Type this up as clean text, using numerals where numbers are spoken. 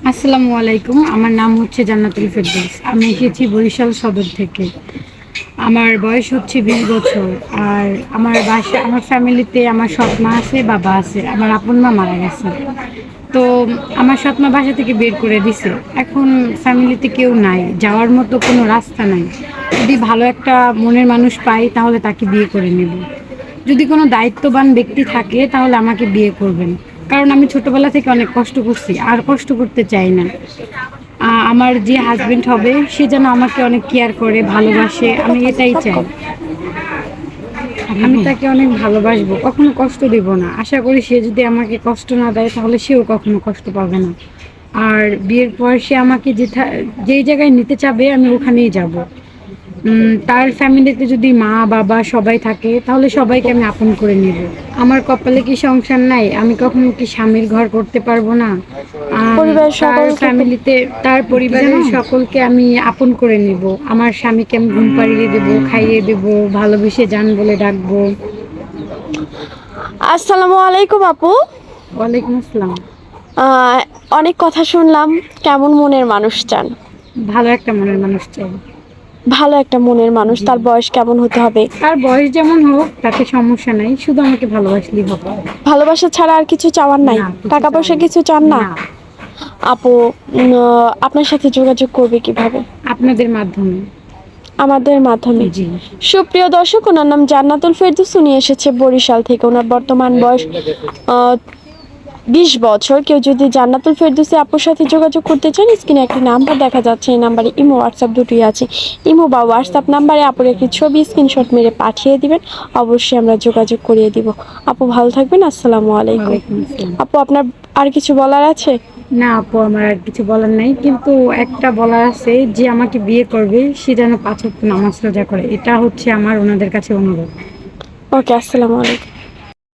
আসসালামু আলাইকুম। আমার নাম হচ্ছে জান্নাতুল ফেরদৌস। আমি এসেছি বরিশাল সদর থেকে। আমার বয়স হচ্ছে 20 বছর। আর আমার ফ্যামিলিতে আমার সৎ মা আছে, বাবা আছে। আমার আপন মা মারা গেছে। তো আমার সৎ মা বাসা থেকে বের করে দিছে। এখন ফ্যামিলিতে কেউ নাই, যাওয়ার মতো কোনো রাস্তা নাই। যদি ভালো একটা মনের মানুষ পাই তাহলে তাকে বিয়ে করে নেব। যদি কোনো দায়িত্ববান ব্যক্তি থাকে তাহলে আমাকে বিয়ে করবেন, কারণ আমি ছোটবেলা থেকে অনেক কষ্ট করছি, আর কষ্ট করতে চাই না। আমার যে হাজবেন্ড হবে সে যেন আমাকে অনেক কেয়ার করে, ভালোবাসে, আমি এটাই চাই। আমি তাকে অনেক ভালোবাসবো, কখনো কষ্ট দেব না। আশা করি সে যদি আমাকে কষ্ট না দেয় তাহলে সেও কখনো কষ্ট পাবে না। আর বিয়ের পর সে আমাকে যেই জায়গায় নিতে চাবে আমি ওখানেই যাব। তার ফ্যামিলিতে যদি মা বাবা সবাই থাকে তাহলে সবাইকে আমি আপন করে নেব। আমার কপালে কি সংসার নাই? আমি কখনো কি স্বামীর ঘর করতে পারবো না? পরিবারের তার সকলকে ফ্যামিলিতে, তার পরিবারের সকলকে আমি আপন করে নেব। আমার স্বামীকে আমি ঘুম পাড়িয়ে দেবো, খাইয়ে দেবো, ভালোবেসে জান বলে ডাকবো। আসসালামু আলাইকুম আপু। ওয়ালাইকুম আসসালাম। আহ, অনেক কথা শুনলাম। কেমন মনের মানুষ চান? ভালো একটা মনের মানুষ চাই। ভালো একটা মনের মানুষ, জি। তার বয়স কেমন হতে হবে? তার বয়স যেমন হোক তাতে সমস্যা নাই, শুধু আমাকে ভালোবাসলেই হবে। ভালোবাসা ছাড়া আর কিছু চাওয়ার নাই? না, কিছু টাকা চাই পয়সা না। কিছু চান না? না, আপু, আপনার সাথে যোগাযোগ করবে কিভাবে? আপনাদের মাধ্যমে। আমাদের মাধ্যমে। জি। সুপ্রিয় দর্শক, ওনার নাম জান্নাতুল ফেরদৌস। উনি এসেছে বরিশাল থেকে। ওনার বর্তমান বয়স 20 বছর। কেউ যদি জান্নাতুল ফেরদৌসে আপুর সাথে যোগাযোগ করতে চান, স্ক্রিনে একটি নাম্বার দেখা যাচ্ছে, এই নাম্বারে ইমো হোয়াটসঅ্যাপ দুটোই আছে। ইমো বা হোয়াটসঅ্যাপ নাম্বারে আপুর একটি ছবি স্ক্রিনশট মেরে পাঠিয়ে দিবেন, অবশ্যই আমরা যোগাযোগ করিয়ে দিব। আপু ভালো থাকবেন। আসসালামু আলাইকুম। ওয়ালাইকুম আসসালাম। আপু, আপনার আর কিছু বলার আছে? না আপু, আমার আর কিছু বলার নাই, কিন্তু একটা বলার আছে, যে আমাকে বিয়ে করবে সে যেন 5 ওয়াক্ত নামাজ রোজা করে। এটা হচ্ছে আমার ওনাদের কাছে অনুরোধ। ওকে, আসসালামু আলাইকুম।